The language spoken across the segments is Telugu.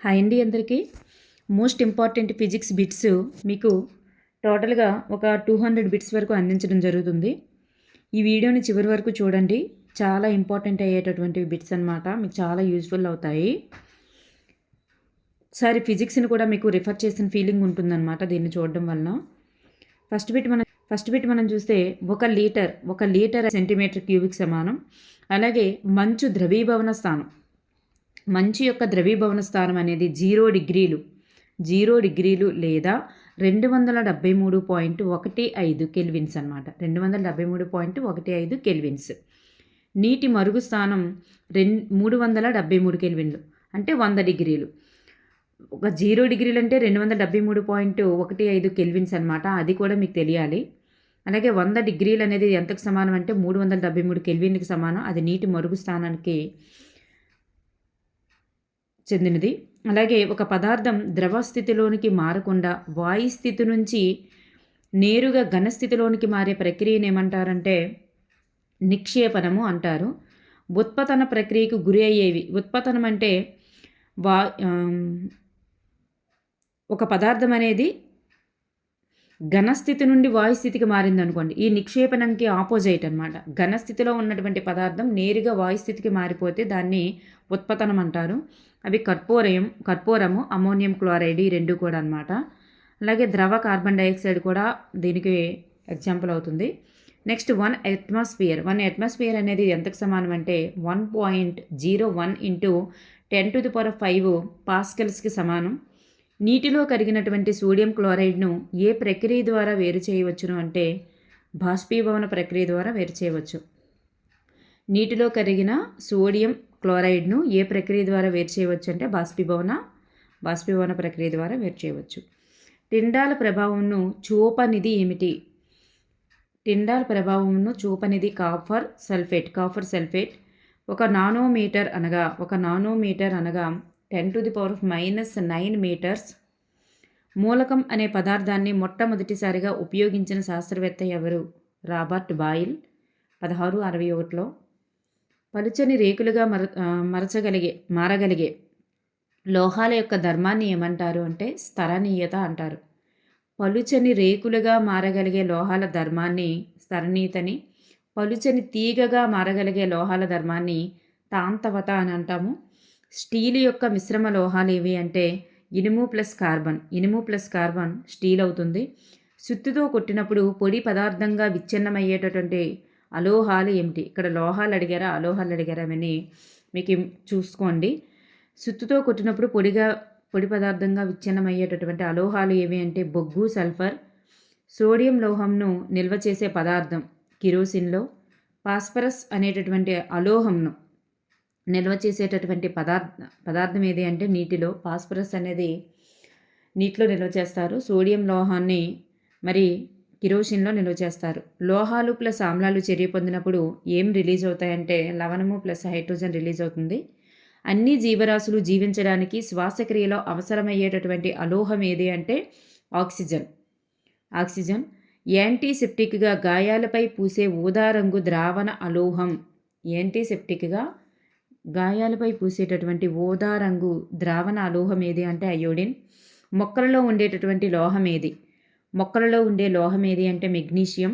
హాయ్ అండి అందరికీ. మోస్ట్ ఇంపార్టెంట్ ఫిజిక్స్ బిట్స్ మీకు టోటల్గా ఒక 200 బిట్స్ వరకు అందించడం జరుగుతుంది. ఈ వీడియోని చివరి వరకు చూడండి. చాలా ఇంపార్టెంట్ అయ్యేటటువంటి బిట్స్ అనమాట. మీకు చాలా యూజ్ఫుల్ అవుతాయి. ఒకసారి ఫిజిక్స్ని కూడా మీకు రిఫర్ చేసిన ఫీలింగ్ ఉంటుందన్నమాట దీన్ని చూడడం వలన. ఫస్ట్ బిట్ మనం చూస్తే ఒక లీటర్ సెంటీమీటర్ క్యూబిక్ సమానం. అలాగే మంచు ద్రవీభవన స్థానం, మంచు యొక్క ద్రవీభవన స్థానం అనేది 0 డిగ్రీలు లేదా 273.15 కెల్విన్స్ అనమాట. 273.15 కెల్విన్స్. నీటి మరుగు స్థానం 373 కెల్విన్లు అంటే 100 డిగ్రీలు. ఒక 0 డిగ్రీలు అంటే 273.15 కెల్విన్స్ అనమాట. అది కూడా మీకు తెలియాలి. అలాగే 100 డిగ్రీలు అనేది ఎంతకు సమానం అంటే 373 కెల్విన్కి సమానం. అది నీటి మరుగు స్థానానికి చెందినది. అలాగే ఒక పదార్థం ద్రవ స్థితిలోనికి మారకుండా వాయు స్థితి నుంచి నేరుగా ఘనస్థితిలోనికి మారే ప్రక్రియను ఏమంటారంటే నిక్షేపణము అంటారు. ఉత్పతన ప్రక్రియకు గురి అయ్యేవి. ఉత్పతనం అంటే ఒక పదార్థం అనేది ఘనస్థితి నుండి వాయుస్థితికి మారింది అనుకోండి. ఈ నిక్షేపణంకి ఆపోజిట్ అనమాట. ఘనస్థితిలో ఉన్నటువంటి పదార్థం నేరుగా వాయుస్థితికి మారిపోతే దాన్ని ఉత్పతనం అంటారు. అవి కర్పూరము, అమోనియం క్లోరైడ్ ఈ రెండు కూడా అనమాట. అలాగే ద్రవ కార్బన్ డైఆక్సైడ్ కూడా దీనికి ఎగ్జాంపుల్ అవుతుంది. నెక్స్ట్ 1 అట్మాస్ఫియర్ అనేది ఎంతకు సమానం అంటే 1.01 × 10⁵ పాస్కల్స్కి సమానం. నీటిలో కరిగినటువంటి సోడియం క్లోరైడ్ను ఏ ప్రక్రియ ద్వారా వేరు చేయవచ్చును అంటే బాష్పీభవన ప్రక్రియ ద్వారా వేరు చేయవచ్చు. నీటిలో కరిగిన సోడియం క్లోరైడ్ను ఏ ప్రక్రియ ద్వారా వేరు చేయవచ్చు అంటే బాష్పీభవన ప్రక్రియ ద్వారా వేరు చేయవచ్చు. టిండాల ప్రభావంను చూపనిది ఏమిటి? టిండాల ప్రభావంను చూపనిది కాపర్ సల్ఫేట్. ఒక నానోమీటర్ అనగా 10⁻⁹ మీటర్స్. మూలకం అనే పదార్థాన్ని మొట్టమొదటిసారిగా ఉపయోగించిన శాస్త్రవేత్త ఎవరు? రాబర్ట్ బాయిల్ 1661లో. పలుచని రేకులుగా మారగలిగే లోహాల యొక్క ధర్మాన్ని ఏమంటారు అంటే స్థరణీయత అంటారు. పలుచని రేకులుగా మారగలిగే లోహాల ధర్మాన్ని స్థరణీయతని, పలుచని తీగగా మారగలిగే లోహాల ధర్మాన్ని తాంతవత అని అంటాము. స్టీల్ యొక్క మిశ్రమ లోహాలు ఏవి అంటే ఇనుము ప్లస్ కార్బన్ స్టీల్ అవుతుంది. సుత్తితో కొట్టినప్పుడు పొడి పదార్థంగా విచ్ఛిన్నమయ్యేటటువంటి అలోహాలు ఏమిటి? ఇక్కడ లోహాలు అడిగారా అలోహాలు అడిగారా అని మీకు చూసుకోండి. సుత్తితో కొట్టినప్పుడు పొడి పదార్థంగా విచ్ఛిన్నమయ్యేటటువంటి అలోహాలు ఏవి అంటే బొగ్గు, సల్ఫర్. సోడియం లోహంను నిల్వ చేసే పదార్థం కిరోసిన్లో. ఫాస్ఫరస్ అనేటటువంటి అలోహంను నిల్వ చేసేటటువంటి పదార్థం ఏది అంటే నీటిలో. ఫాస్ఫరస్ అనేది నీటిలో నిల్వ చేస్తారు. సోడియం లోహాన్ని మరి కిరోసిన్లో నిల్వ చేస్తారు. లోహాలు ప్లస్ ఆమ్లాలు చర్య పొందినప్పుడు ఏం రిలీజ్ అవుతాయంటే లవణము ప్లస్ హైడ్రోజన్ రిలీజ్ అవుతుంది. అన్ని జీవరాశులు జీవించడానికి శ్వాసక్రియలో అవసరమయ్యేటటువంటి అలోహం ఏది అంటే ఆక్సిజన్. యాంటీసెప్టిక్గా గాయాలపై పూసే ఊదా రంగు ద్రావణ అలోహం. యాంటీసెప్టిక్గా గాయాలపై పూసేటటువంటి ఊదా రంగు ద్రావణ అలోహం ఏది అంటే అయోడిన్. మొక్కలలో ఉండేటటువంటి లోహం ఏది? మొక్కలలో ఉండే లోహం ఏది అంటే మెగ్నీషియం.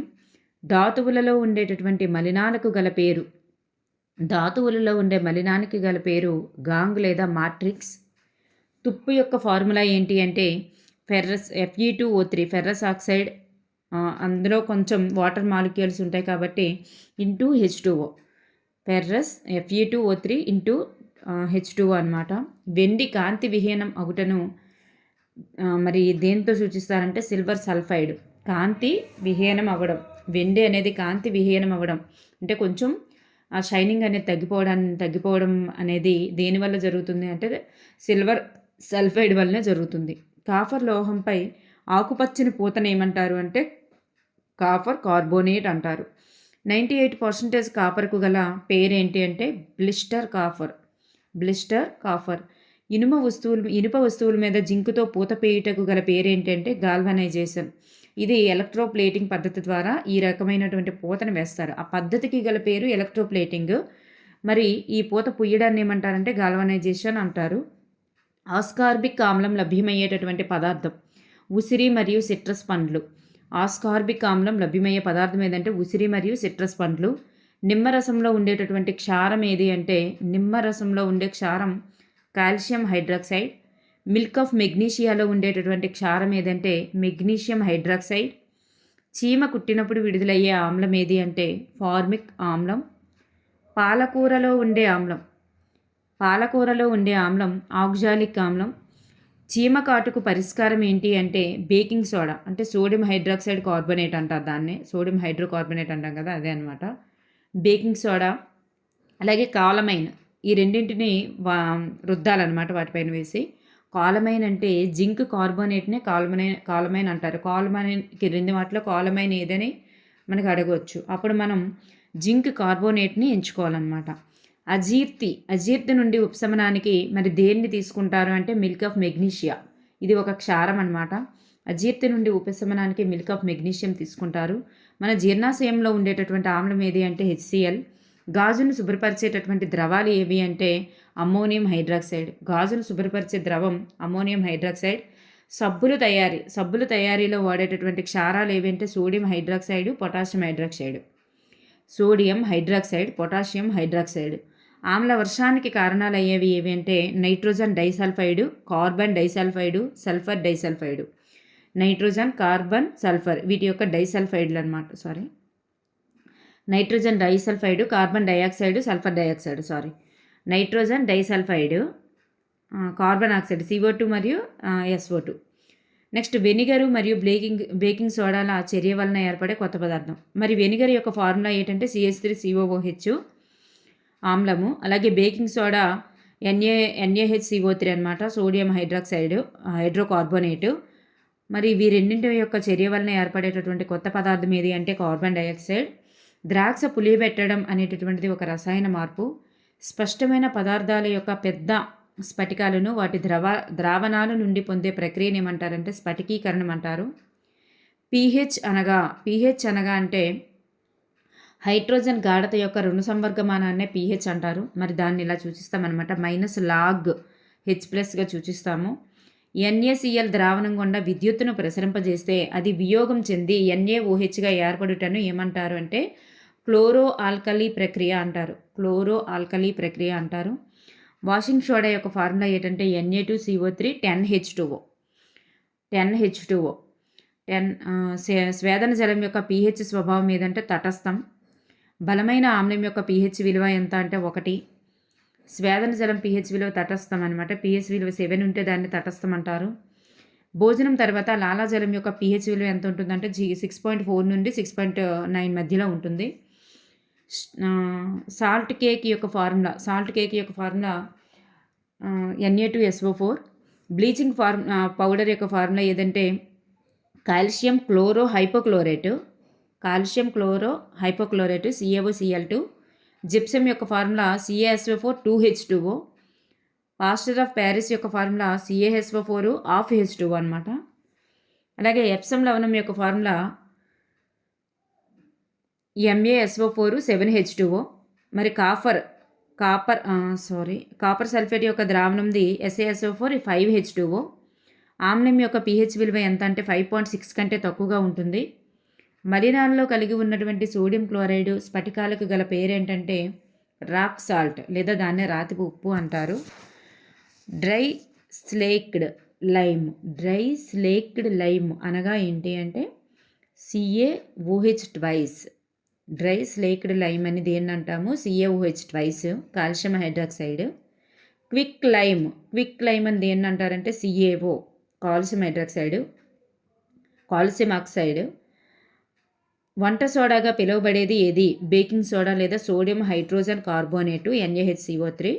ధాతువులలో ఉండేటటువంటి మలినాలకు గల పేరు గాంగ్ లేదా మాట్రిక్స్. తుప్పు యొక్క ఫార్ములా ఏంటి అంటే ఫెర్రస్ Fe2O3 ఫెర్రస్ ఆక్సైడ్. అందులో కొంచెం వాటర్ మాలిక్యూల్స్ ఉంటాయి కాబట్టి into H2O. Ferrous Fe2O3 into H2O అనమాట. వెండి కాంతి విహీనం అగుటను మరి దేంతో సూచిస్తారంటే సిల్వర్ సల్ఫైడ్. కాంతి విహీనం అవ్వడం, వెండి అనేది కాంతి విహీనం అవ్వడం అంటే కొంచెం ఆ షైనింగ్ అనేది తగ్గిపోవడం అనేది దేనివల్ల జరుగుతుంది అంటే సిల్వర్ సల్ఫైడ్ వల్లనే జరుగుతుంది. కాపర్ లోహంపై ఆకుపచ్చని పూతను ఏమంటారు అంటే కాపర్ కార్బోనేట్ అంటారు. 98% కాపర్కు గల పేరేంటి అంటే బ్లిస్టర్ కాపర్. ఇనుప వస్తువుల మీద జింకుతో పూత పేయుటకు గల పేరేంటంటే గాల్వనైజేషన్. ఇది ఎలక్ట్రోప్లేటింగ్ పద్ధతి ద్వారా ఈ రకమైనటువంటి పూతను వేస్తారు. ఆ పద్ధతికి గల పేరు ఎలక్ట్రోప్లేటింగ్. మరి ఈ పూత పుయ్యడాన్ని ఏమంటారంటే గాల్వనైజేషన్ అంటారు. ఆస్కార్బిక్ ఆమ్లం లభ్యమయ్యేటటువంటి పదార్థం ఉసిరి మరియు సిట్రస్ పండ్లు. ఆస్కార్బిక్ ఆమ్లం లభ్యమయ్యే పదార్థం ఏదంటే ఉసిరి మరియు సిట్రస్ పండ్లు. నిమ్మరసంలో ఉండేటటువంటి క్షారం ఏది అంటే నిమ్మరసంలో ఉండే క్షారం కాల్షియం హైడ్రాక్సైడ్. మిల్క్ ఆఫ్ మెగ్నీషియాలో ఉండేటటువంటి క్షారం ఏదంటే మెగ్నీషియం హైడ్రాక్సైడ్. చీమ కుట్టినప్పుడు విడుదలయ్యే ఆమ్లం ఏది అంటే ఫార్మిక్ ఆమ్లం. పాలకూరలో ఉండే ఆమ్లం ఆక్జాలిక్ ఆమ్లం. చీమ కాటుకు పరిష్కారం ఏంటి అంటే బేకింగ్ సోడా, అంటే సోడియం హైడ్రాక్సైడ్ కార్బోనేట్ అంటారు దాన్ని, సోడియం హైడ్రోకార్బోనేట్ అంటాం కదా అదే అనమాట బేకింగ్ సోడా. అలాగే కాలమైన్, ఈ రెండింటిని రుద్దాలన్నమాట వాటిపైన వేసి. కాలమైన్ అంటే జింక్ కార్బోనేట్నే కాలమైన్ అంటారు. కాలమైన్కి రెండు వాటిలో కాలమైన్ ఏదని మనకు అడగవచ్చు. అప్పుడు మనం జింక్ కార్బోనేట్ని ఎంచుకోవాలన్నమాట. అజీర్తి నుండి ఉపశమనానికి మరి దేన్ని తీసుకుంటారు అంటే మిల్క్ ఆఫ్ మెగ్నీషియా, ఇది ఒక క్షారం అనమాట. అజీర్తి నుండి ఉపశమనానికి మిల్క్ ఆఫ్ మెగ్నీషియం తీసుకుంటారు. మన జీర్ణాశయంలో ఉండేటటువంటి ఆమ్లం ఏది అంటే HCl. గాజును శుభ్రపరిచేటటువంటి ద్రవాలు ఏవి అంటే అమ్మోనియం హైడ్రాక్సైడ్. గాజును శుభ్రపరిచే ద్రవం అమ్మోనియం హైడ్రాక్సైడ్. సబ్బుల తయారీలో వాడేటటువంటి క్షారాలు ఏవి అంటే సోడియం హైడ్రాక్సైడ్, పొటాషియం హైడ్రాక్సైడ్. ఆమ్ల వర్షానికి కారణాలు అయ్యేవి ఏవి అంటే nitrogen disulphide, carbon disulphide, sulphur disulphide. Nitrogen, carbon, sulphur వీటి యొక్క డైసల్ఫైడ్లు అనమాట. Nitrogen disulphide, carbon dioxide, sulphur dioxide. Nitrogen disulphide, carbon oxide CO2 మరియు SO2. నెక్స్ట్ వెనిగరు మరియు బేకింగ్ సోడాల చర్య వలన ఏర్పడే కొత్త పదార్థం. మరి వెనిగర్ యొక్క ఫార్ములా ఏంటంటే CH3COOH ఆమ్లము. అలాగే బేకింగ్ సోడా NaHCO3 అనమాట, సోడియం హైడ్రాక్సైడ్ హైడ్రోకార్బోనేటు. మరి వీరెన్నింటి యొక్క చర్య వలన ఏర్పడేటటువంటి కొత్త పదార్థం ఏది అంటే కార్బన్ డైఆక్సైడ్. ద్రాక్ష పులియబెట్టడం అనేటటువంటిది ఒక రసాయన మార్పు. స్పష్టమైన పదార్థాల యొక్క పెద్ద స్ఫటికాలను వాటి ద్రావణాల నుండి పొందే ప్రక్రియను ఏమంటారంటే స్ఫటికీకరణం అంటారు. pH అనగా అంటే హైడ్రోజన్ గాఢత యొక్క రుణ సంవర్గమానాన్నే pH అంటారు. మరి దాన్ని ఇలా సూచిస్తామన్నమాట, -log H+గా సూచిస్తాము. NaCl ద్రావణం గుండా విద్యుత్తును ప్రసరింపజేస్తే అది వియోగం చెంది NaOHగా ఏర్పడుటను ఏమంటారు అంటే క్లోరో ఆల్కలీ ప్రక్రియ అంటారు. వాషింగ్ సోడా యొక్క ఫార్ములా ఏంటంటే Na2CO3 10H2O. స్వేదన జలం యొక్క pH స్వభావం ఏదంటే తటస్థం. బలమైన ఆమ్లం యొక్క pH విలువ ఎంత అంటే 1. స్వేదన జలం pH విలువ తటస్థం అనమాట. pH విలువ 7 ఉంటే దాన్ని తటస్థం అంటారు. భోజనం తర్వాత లాలాజలం యొక్క pH విలువ ఎంత ఉంటుందంటే 6.4 నుండి 6.9 మధ్యలో ఉంటుంది. సాల్ట్ కేక్ యొక్క ఫార్ములా Na2SO4. బ్లీచింగ్ పౌడర్ యొక్క ఫార్ములా ఏదంటే కాల్షియం క్లోరో హైపోక్లోరేటు CaOCl2. జిప్సం యొక్క formula CaSO4 2H2O. Pastor of Paris యొక్క ఫార్ములా CaSO4 ½ H2O అనమాట. అలాగే ఎప్సమ్ లవణం యొక్క ఫార్ములా MaSO4 7H2O. మరి కాపర్ సల్ఫేట్ యొక్క ద్రావణంది SaSO4 5H2O. ఆమ్లం యొక్క pH విలువ ఎంత అంటే 5.6 కంటే తక్కువగా ఉంటుంది. మలినాల్లో కలిగి ఉన్నటువంటి సోడియం క్లోరైడ్ స్ఫటికాలకు గల పేరేంటంటే రాక్ సాల్ట్ లేదా దాన్నే రాతిపు ఉప్పు అంటారు. డ్రై స్లేక్డ్ లైమ్ అనగా ఏంటి అంటే CaOH twice. Dry slaked lime అని దేన్ని అంటాము CaOH twice, calcium hydroxide. Quick lime అని దేన్ని అంటారంటే CaO, కాల్షియం ఆక్సైడ్. వంట సోడాగా పిలువబడేది ఏది? బేకింగ్ సోడా లేదా సోడియం హైడ్రోజన్ కార్బోనేటు NaHCO3.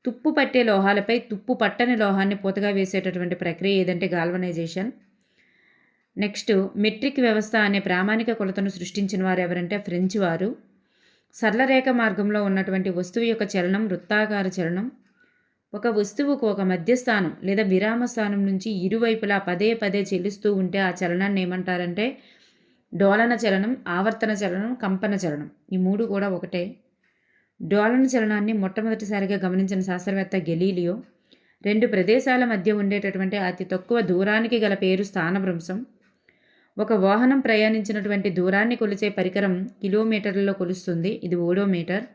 తుప్పు పట్టే లోహాలపై తుప్పు పట్టని లోహాన్ని పూతగా వేసేటటువంటి ప్రక్రియ ఏదంటే గాల్వనైజేషన్. నెక్స్ట్ మెట్రిక్ వ్యవస్థ అనే ప్రామాణిక కొలతను సృష్టించిన వారు ఎవరంటే ఫ్రెంచ్ వారు. సరళరేఖ మార్గంలో ఉన్నటువంటి వస్తువు యొక్క చలనం వృత్తాకార చలనం. ఒక వస్తువుకు ఒక మధ్యస్థానం లేదా విరామ స్థానం నుంచి ఇరువైపులా పదే చెల్లిస్తూ ఉంటే ఆ చలనాన్ని ఏమంటారంటే డోలన చలనం, ఆవర్తన చలనం, కంపన చలనం. ఈ మూడు కూడా ఒకటే. డోలన చలనాన్ని మొట్టమొదటిసారిగా గమనించిన శాస్త్రవేత్త గెలీలియో. రెండు ప్రదేశాల మధ్య ఉండేటటువంటి అతి తక్కువ దూరానికి గల పేరు స్థానభ్రంశం. ఒక వాహనం ప్రయాణించినటువంటి దూరాన్ని కొలిచే పరికరం కిలోమీటర్లలో కొలుస్తుంది. ఇది ఓడోమీటర్.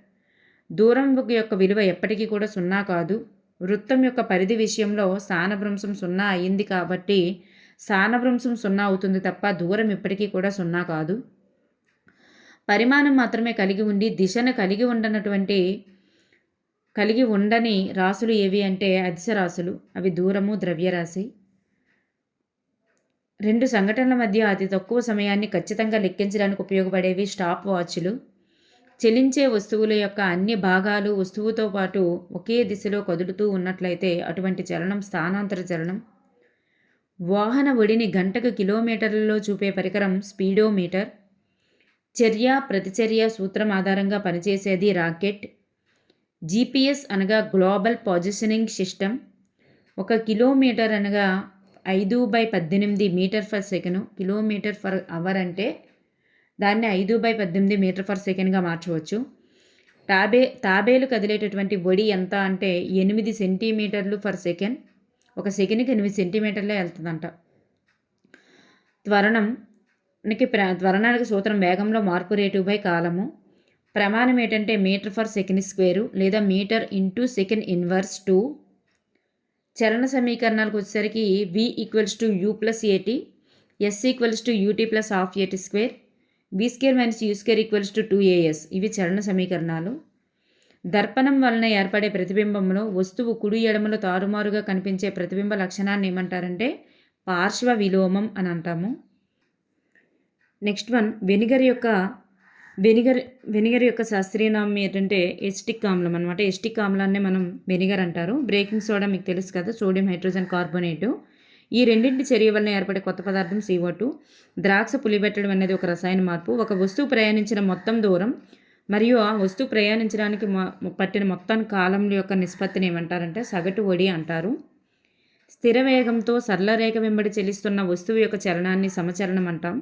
దూరం యొక్క విలువ ఎప్పటికీ కూడా సున్నా కాదు. వృత్తం యొక్క పరిధి విషయంలో స్థానభ్రంశం సున్నా అయ్యింది కాబట్టి స్థానభ్రంశం సున్నా అవుతుంది తప్ప దూరం ఎప్పటికీ కూడా సున్నా కాదు. పరిమాణం మాత్రమే కలిగి ఉండి దిశను కలిగి ఉండని రాశులు ఏవి అంటే అదిశ రాశులు. అవి దూరము, ద్రవ్యరాశి. రెండు సంఘటనల మధ్య అతి తక్కువ సమయాన్ని ఖచ్చితంగా లెక్కించడానికి ఉపయోగపడేవి స్టాప్ వాచ్లు. చెలించే వస్తువుల యొక్క అన్ని భాగాలు వస్తువుతో పాటు ఒకే దిశలో కదులుతూ ఉన్నట్లయితే అటువంటి చలనం స్థానాంతర చలనం. వాహన ఒడిని గంటకు కిలోమీటర్లలో చూపే పరికరం స్పీడోమీటర్. చర్య ప్రతిచర్య సూత్రం ఆధారంగా పనిచేసేది రాకెట్. జీపీఎస్ అనగా గ్లోబల్ పొజిషనింగ్ సిస్టమ్. 1 కిలోమీటర్ అనగా 5/18 metre per second. Kilometre per hour అంటే దాన్ని 5/18 మీటర్ ఫర్ సెకండ్గా మార్చవచ్చు. తాబేలు కదిలేటటువంటి ఒడి ఎంత అంటే 8 సెంటీమీటర్లు ఫర్ సెకండ్. ఒక సెకండ్కి 8 సెంటీమీటర్లే వెళ్తుందంట. త్వరణానికి సూత్రం వేగంలో మార్పు రేటు బై కాలము. ప్రమాణం ఏంటంటే మీటర్ ఫర్ సెకండ్ స్క్వేరు లేదా మీటర్ ఇంటూ సెకండ్ ఇన్వర్స్ 2. చలన సమీకరణాలకు వచ్చేసరికి v = u + at, s = ut + ½ at², v² - u² = 2as. ఇవి చలన సమీకరణాలు. దర్పణం వలన ఏర్పడే ప్రతిబింబంలో వస్తువు కుడి ఎడమలో తారుమారుగా కనిపించే ప్రతిబింబ లక్షణాన్ని ఏమంటారంటే పార్శ్వ విలోమం అని అంటాము. నెక్స్ట్ వన్ వెనిగర్ యొక్క శాస్త్రీయ నామం ఏంటంటే ఎస్టిక్ ఆమ్లం అనమాట. ఎస్టిక్ ఆమ్లాన్ని మనం వెనిగర్ అంటారు. బేకింగ్ సోడా మీకు తెలుసు కదా, సోడియం హైడ్రోజన్ కార్బోనేటు. ఈ రెండింటి చర్య వలన ఏర్పడే కొత్త పదార్థం CO2. ద్రాక్ష పులిబెట్టడం అనేది ఒక రసాయన మార్పు. ఒక వస్తువు ప్రయాణించిన మొత్తం దూరం మరియు ఆ వస్తువు ప్రయాణించడానికి పట్టిన మొత్తం కాలం యొక్క నిష్పత్తిని ఏమంటారంటే సగటు ఒడి అంటారు. స్థిర వేగంతో సరళ రేఖ వెంబడి చెల్లిస్తున్న వస్తువు యొక్క చలనాన్ని సమచలనం అంటాం.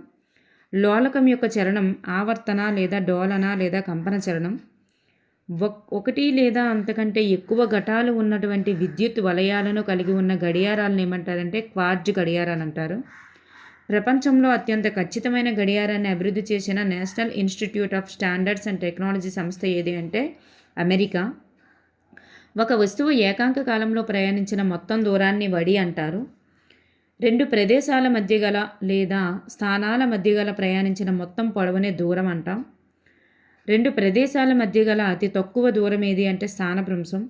లోలకం యొక్క చలనం ఆవర్తన లేదా డోలన లేదా కంపన చలనం. ఒకటి లేదా అంతకంటే ఎక్కువ ఘటాలు ఉన్నటువంటి విద్యుత్ వలయాలను కలిగి ఉన్న గడియారాలను ఏమంటారంటే క్వార్ట్జ్ గడియారాలు అంటారు. ప్రపంచంలో అత్యంత ఖచ్చితమైన గడియారాన్ని అభివృద్ధి చేసిన national institute of standards and technology సంస్థ ఏది అంటే అమెరికా. ఒక వస్తువు ఏకాంక కాలంలో ప్రయాణించిన మొత్తం దూరాన్ని వడి అంటారు. రెండు ప్రదేశాల మధ్య గల లేదా స్థానాల మధ్య గల ప్రయాణించిన మొత్తం పొడవునే దూరం అంటాం. రెండు ప్రదేశాల మధ్య గల అతి తక్కువ దూరం ఏది అంటే స్థానభ్రంశం.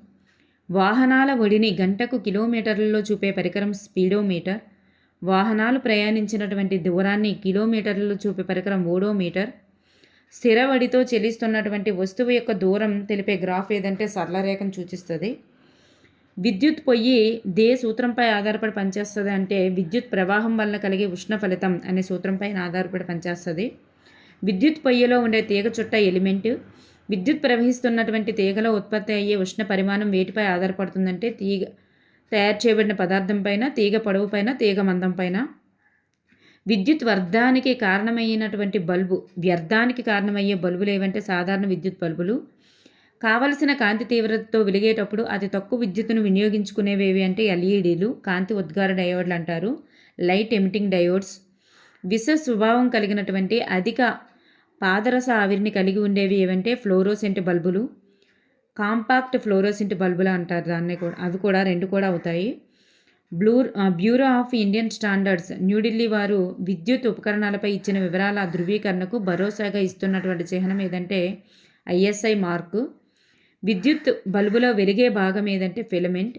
వాహనాల ఒడిని గంటకు కిలోమీటర్లలో చూపే పరికరం స్పీడోమీటర్. వాహనాలు ప్రయాణించినటువంటి దూరాన్ని కిలోమీటర్లలో చూపే పరికరం ఓడోమీటర్. స్థిర వడితో చెల్లిస్తున్నటువంటి వస్తువు యొక్క దూరం తెలిపే గ్రాఫ్ ఏదంటే సరళరేఖను సూచిస్తుంది. విద్యుత్ పొయ్యి దే సూత్రంపై ఆధారపడి పనిచేస్తుంది అంటే విద్యుత్ ప్రవాహం వలన కలిగే ఉష్ణ ఫలితం అనే సూత్రంపై ఆధారపడి పనిచేస్తుంది. విద్యుత్ పొయ్యిలో ఉండే తీగ చుట్ట ఎలిమెంట్. విద్యుత్ ప్రవహిస్తున్నటువంటి తీగలో ఉత్పత్తి అయ్యే ఉష్ణ పరిమాణం వేటిపై ఆధారపడుతుందంటే తీగ తయారు చేయబడిన పదార్థం పైన, తీగ పొడవు పైన, తీగ మందం పైన. విద్యుత్ వ్యర్థానికి కారణమయ్యే బల్బులు ఏవంటే సాధారణ విద్యుత్ బల్బులు. కావలసిన కాంతి తీవ్రతతో వెలిగేటప్పుడు అతి తక్కువ విద్యుత్తును వినియోగించుకునేవేవి అంటే ఎల్ఈడీలు, కాంతి ఉద్గార డయోడ్లు అంటారు, లైట్ ఎమిటింగ్ డయోడ్స్. విష స్వభావం కలిగినటువంటి అధిక పాదరస ఆవిరిని కలిగి ఉండేవి ఏవంటే ఫ్లోరోసెంట్ బల్బులు, కాంపాక్ట్ ఫ్లోరోసెంట్ బల్బులు అంటారు దాన్ని కూడా. అవి కూడా రెండు కూడా అవుతాయి. Bureau of Indian standards New Delhi వారు విద్యుత్ ఉపకరణాలపై ఇచ్చిన వివరాల ధృవీకరణకు భరోసాగా ఇస్తున్నటువంటి చిహ్నం ఏదంటే ISI మార్కు. విద్యుత్ బల్బులో వెలిగే భాగం ఏదంటే ఫిలమెంట్.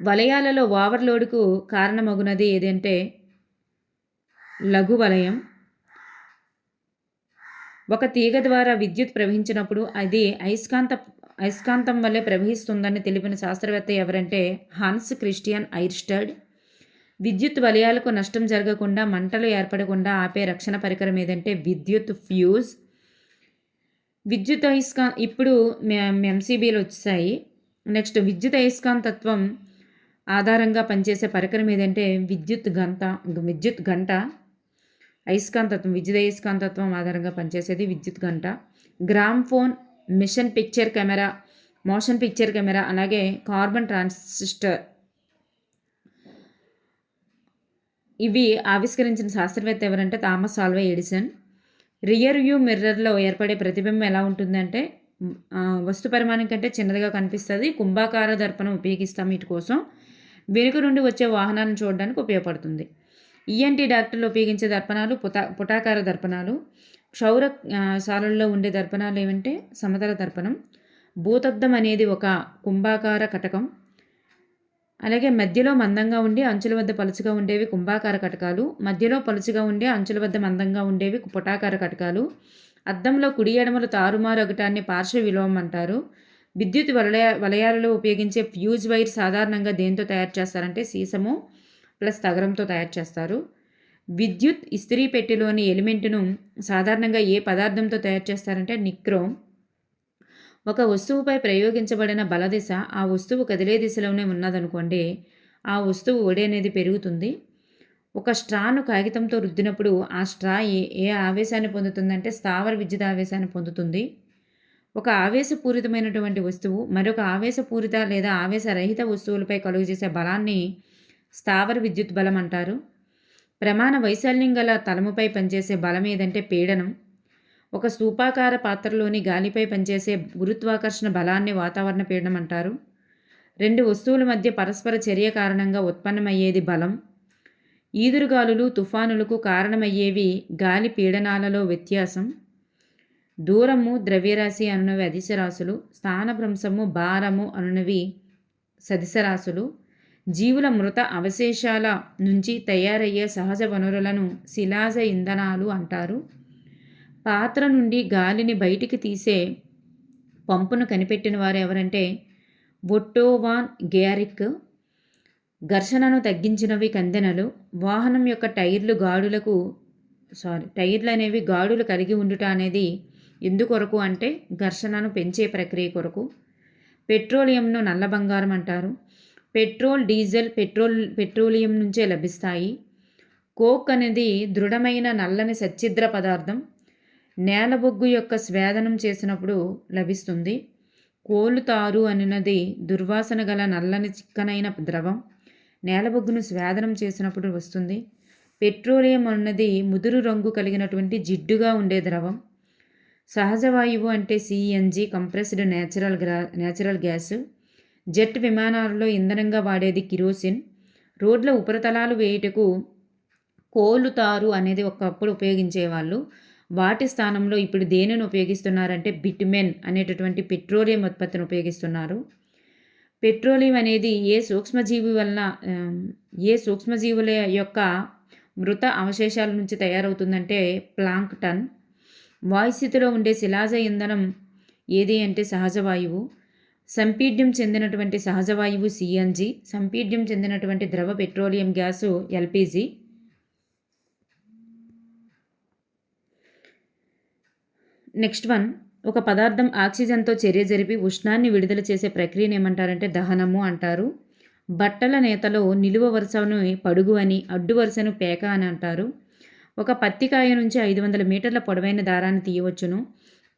వలయాలలో ఓవర్లోడ్కు కారణమగునది ఏదంటే లఘు వలయం. ఒక తీగ ద్వారా విద్యుత్ ప్రవహించినప్పుడు అది అయస్కాంతం వల్లే ప్రవహిస్తుందని తెలిపిన శాస్త్రవేత్త ఎవరంటే హాన్స్ క్రిస్టియన్ ఐర్స్టడ్. విద్యుత్ వలయాలకు నష్టం జరగకుండా, మంటలు ఏర్పడకుండా ఆపే రక్షణ పరికరం ఏదంటే విద్యుత్ ఫ్యూజ్. ఇప్పుడు MCBలు వచ్చాయి. నెక్స్ట్ విద్యుత్ అయస్కాంతత్వం ఆధారంగా పనిచేసే పరికరం ఏదంటే విద్యుత్ గంట. విద్యుత్ అయస్కాంతత్వం ఆధారంగా పనిచేసేది విద్యుత్ గంట. Gramophone, motion picture camera, motion picture camera, అలాగే కార్బన్ ట్రాన్సిస్టర్ ఇవి ఆవిష్కరించిన శాస్త్రవేత్త ఎవరంటే Thomas Alva Edison. Rear view మిర్రర్‌లో ఏర్పడే ప్రతిబింబం ఎలా ఉంటుందంటే వస్తు పరిమాణం కంటే చిన్నదిగా కనిపిస్తది. కుంభాకార దర్పణం ఉపయోగిస్తాం వీటి కోసం. వెనుక నుండి వచ్చే వాహనాలను చూడడానికి ఉపయోగపడుతుంది. ఈఎన్టీ డాక్టర్లు ఉపయోగించే దర్పణాలు పుటాకార దర్పణాలు. క్షౌర శాలల్లో ఉండే దర్పణాలు ఏమంటే సమతల దర్పణం. భూతద్దం అనేది ఒక కుంభాకార కటకం. అలాగే మధ్యలో మందంగా ఉండి అంచుల వద్ద పలుచగా ఉండేవి కుంభాకార కటకాలు. మధ్యలో పలుచగా ఉండే అంచుల వద్ద మందంగా ఉండేవి పుటాకార కటకాలు. అద్దంలో కుడి ఎడమలు తారుమారు అగటాన్ని పార్శ్వ విలోమం అంటారు. విద్యుత్ వలయాలలో ఉపయోగించే ఫ్యూజ్ వైర్ సాధారణంగా దేంతో తయారు చేస్తారంటే సీసము ప్లస్ తగరంతో తయారు చేస్తారు. విద్యుత్ ఇస్త్రీ పెట్టెలోని ఎలిమెంటును సాధారణంగా ఏ పదార్థంతో తయారు చేస్తారంటే నిక్రోమ్. ఒక వస్తువుపై ప్రయోగించబడిన బలదిశ ఆ వస్తువు కదిలే దిశలోనే ఉన్నదనుకోండి, ఆ వస్తువు ఒడి అనేది పెరుగుతుంది. ఒక స్ట్రాను కాగితంతో రుద్దినప్పుడు ఆ స్ట్రా ఏ ఆవేశాన్ని పొందుతుందంటే స్థావర విద్యుత్ ఆవేశాన్ని పొందుతుంది. ఒక ఆవేశపూరితమైనటువంటి వస్తువు మరొక ఆవేశపూరిత లేదా ఆవేశరహిత వస్తువులపై కలుగజేసే బలాన్ని స్థావర విద్యుత్ బలం అంటారు. ప్రమాణ వైశాల్యం గల తలముపై పనిచేసే బలం ఏదంటే పీడనం. ఒక స్థూపాకార పాత్రలోని గాలిపై పనిచేసే గురుత్వాకర్షణ బలాన్ని వాతావరణ పీడనం అంటారు. రెండు వస్తువుల మధ్య పరస్పర చర్య కారణంగా ఉత్పన్నమయ్యేది బలం. ఈదురుగాలులు తుఫానులకు కారణమయ్యేవి గాలి పీడనాలలో వ్యత్యాసం. దూరము ద్రవ్యరాశి అనునవి అదిశరాశులు. స్థానభ్రంశము భారము అనునవి సదిశరాశులు. జీవుల మృత అవశేషాల నుంచి తయారయ్యే సహజ వనరులను శిలాజ ఇంధనాలు అంటారు. పాత్ర నుండి గాలిని బయటికి తీసే పంపును కనిపెట్టిన వారు ఎవరంటే ఒట్టో వాన్ గ్యారిక్. ఘర్షణను తగ్గించినవి కందెనలు. వాహనం యొక్క టైర్లు అనేవి గాడులు కలిగి ఉండుట అనేది ఎందుకొరకు అంటే ఘర్షణను పెంచే ప్రక్రియ కొరకు. పెట్రోలియంను నల్ల బంగారం అంటారు. పెట్రోల్ డీజిల్ పెట్రోలియం నుంచే లభిస్తాయి. కోక్ అనేది దృఢమైన నల్లని సచ్ఛిద్ర పదార్థం. నేలబొగ్గు యొక్క స్వేదనం చేసినప్పుడు లభిస్తుంది. కోలుతారు అనున్నది దుర్వాసన గల నల్లని చిక్కనైన ద్రవం. నేలబొగ్గును స్వేదనం చేసినప్పుడు వస్తుంది. పెట్రోలియం అన్నది ముదురు రంగు కలిగినటువంటి జిడ్డుగా ఉండే ద్రవం. సహజ వాయువు అంటే CNG compressed natural gas. Jet విమానాలలో ఇంధనంగా వాడేది కిరోసిన్. రోడ్ల ఉపరితలాలు వేయుటకు కోలుతారు అనేది ఒకప్పుడు ఉపయోగించేవాళ్ళు. వాటి స్థానంలో ఇప్పుడు దేనిని ఉపయోగిస్తున్నారంటే బిటుమెన్ అనేటటువంటి పెట్రోలియం ఉత్పత్తిని ఉపయోగిస్తున్నారు. పెట్రోలియం అనేది ఏ సూక్ష్మజీవుల యొక్క మృత అవశేషాల నుంచి తయారవుతుందంటే ప్లాంక్టన్. వాయుస్థితిలో ఉండే శిలాజ ఇంధనం ఏది అంటే సహజవాయువు. సంపీడ్యం చెందినటువంటి సహజవాయువు సిఎన్జి. సంపీడ్యం చెందినటువంటి ద్రవ petroleum gas LPG. Next one, ఒక పదార్థం ఆక్సిజన్తో చర్య జరిపి ఉష్ణాన్ని విడుదల చేసే ప్రక్రియను ఏమంటారంటే దహనము అంటారు. బట్టల నేతలో నిలువ వరుసను పడుగు అని, అడ్డు వరుసను పేక అని అంటారు. ఒక పత్తికాయ నుంచి 500 మీటర్ల పొడవైన దారాన్ని తీయవచ్చును.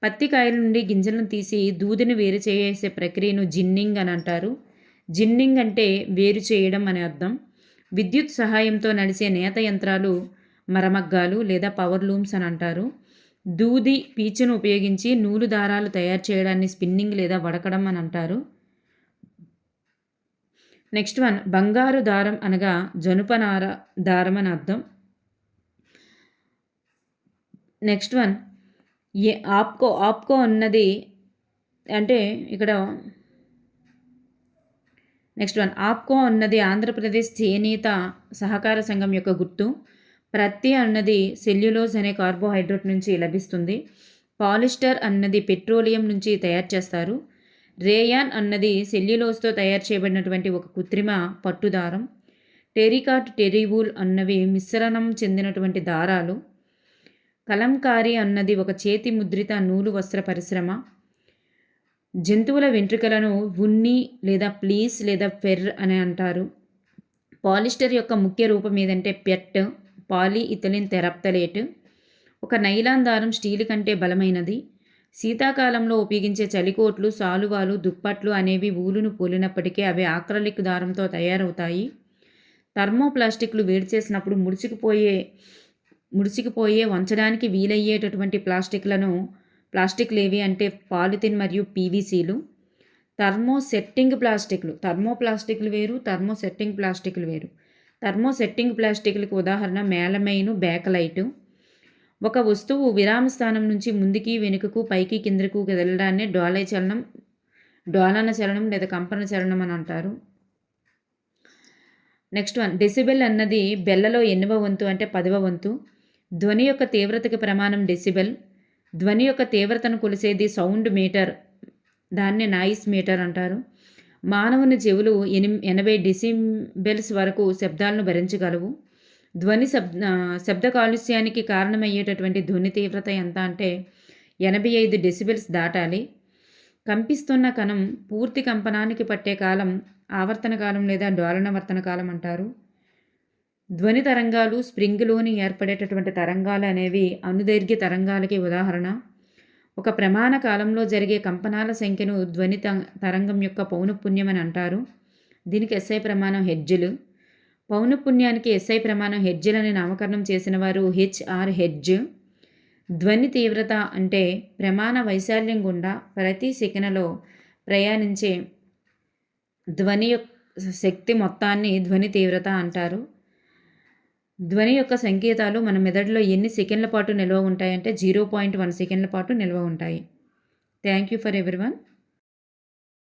పత్తికాయల నుండి గింజలను తీసి దూదిని వేరు చేసే ప్రక్రియను జిన్నింగ్ అని అంటారు. జిన్నింగ్ అంటే వేరు చేయడం అని అర్థం. విద్యుత్ సహాయంతో నడిచే నేత యంత్రాలు మరమగ్గాలు లేదా పవర్ లూమ్స్ అని అంటారు. దూది పీచును ఉపయోగించి నూలు దారాలు తయారు చేయడాన్ని స్పిన్నింగ్ లేదా వడకడం అని అంటారు. నెక్స్ట్ వన్, బంగారు దారం అనగా జనుపనార దారం అని అర్థం. నెక్స్ట్ వన్, ఆప్కో అన్నది అంటే ఇక్కడ నెక్స్ట్ వన్, ఆప్కో అన్నది ఆంధ్రప్రదేశ్ చేనేత సహకార సంఘం యొక్క గుర్తు. ప్రత్తి అన్నది సెల్యులోజ్ అనే కార్బోహైడ్రేట్ నుంచి లభిస్తుంది. పాలిస్టర్ అన్నది పెట్రోలియం నుంచి తయారు చేస్తారు. రేయాన్ అన్నది సెల్యులోజ్తో తయారు చేయబడినటువంటి ఒక కృత్రిమ పట్టుదారం. టెరికాట్ టెరివూల్ అన్నవి మిశ్రణం చెందినటువంటి దారాలు. కలంకారీ అన్నది ఒక చేతి ముద్రిత నూలు వస్త్ర పరిశ్రమ. జంతువుల వెంట్రుకలను ఉన్ని లేదా ప్లీస్ లేదా ఫెర్ అని అంటారు. పాలిస్టర్ యొక్క ముఖ్య రూపం ఏదంటే పెట్, పాలీఇథిలిన్ తెరాప్తలేట్. ఒక నైలాన్ దారం స్టీల్ కంటే బలమైనది. శీతాకాలంలో ఉపయోగించే చలికోట్లు, సాలువాలు, దుప్పట్లు అనేవి ఊలును పోలినప్పటికీ అవి ఆక్రిలిక్ దారంతో తయారవుతాయి. థర్మోప్లాస్టిక్లు వేడి చేసినప్పుడు ముడిచికిపోయే వంచడానికి వీలయ్యేటటువంటి ప్లాస్టిక్లు ఏవి అంటే పాలిథిన్ మరియు పీవీసీలు. థర్మోప్లాస్టిక్లు వేరు, థర్మోసెట్టింగ్ ప్లాస్టిక్లు వేరు. థర్మోసెట్టింగ్ ప్లాస్టిక్లకు ఉదాహరణ మేలమైను, బేకలైటు. ఒక వస్తువు విరామ స్థానం నుంచి ముందుకి, వెనుకకు, పైకి, కిందకు కదలడాన్ని డోలన చలనం లేదా కంపన చలనం అని అంటారు. నెక్స్ట్ వన్, డెసిబెల్ అన్నది బెల్లలో ఎన్నవ వంతు అంటే 10వ వంతు. ధ్వని యొక్క తీవ్రతకి ప్రమాణం డెసిబెల్. ధ్వని యొక్క తీవ్రతను కొలిసేది సౌండ్ మీటర్, దాన్ని నాయిస్ మీటర్ అంటారు. మానవుని చెవులు 80 డెసిబెల్స్ వరకు శబ్దాలను భరించగలవు. శబ్ద కాలుష్యానికి కారణమయ్యేటటువంటి ధ్వని తీవ్రత ఎంత అంటే 85 డెసిబెల్స్ దాటాలి. కంపిస్తున్న కణం పూర్తి కంపనానికి పట్టే కాలం ఆవర్తన కాలం లేదా డోలనవర్తన కాలం అంటారు. ధ్వని తరంగాలు స్ప్రింగ్లోని ఏర్పడేటటువంటి తరంగాలు అనేవి అనుదైర్ఘ్య తరంగాలకి ఉదాహరణ. ఒక ప్రమాణ కాలంలో జరిగే కంపనాల సంఖ్యను ధ్వని తరంగం యొక్క పౌనఃపున్యం అని అంటారు. దీనికి ఎస్ఐ ప్రమాణం హెర్ట్జులు. పౌనఃపున్యానికి ఎస్ఐ ప్రమాణం హెర్ట్జులని నామకరణం చేసిన వారు హెచ్ఆర్ హెర్ట్జ్. ధ్వని తీవ్రత అంటే ప్రమాణ వైశాల్యం గుండా ప్రతి సెకనులో ప్రయాణించే ధ్వని యొక్క శక్తి మొత్తాన్ని ధ్వని తీవ్రత అంటారు. ధ్వని యొక్క సంకేతాలు మన మెదడులో ఎన్ని సెకండ్ల పాటు నిల్వ ఉంటాయంటే 0.1 సెకండ్ల పాటు నిల్వ ఉంటాయి. Thank you for everyone.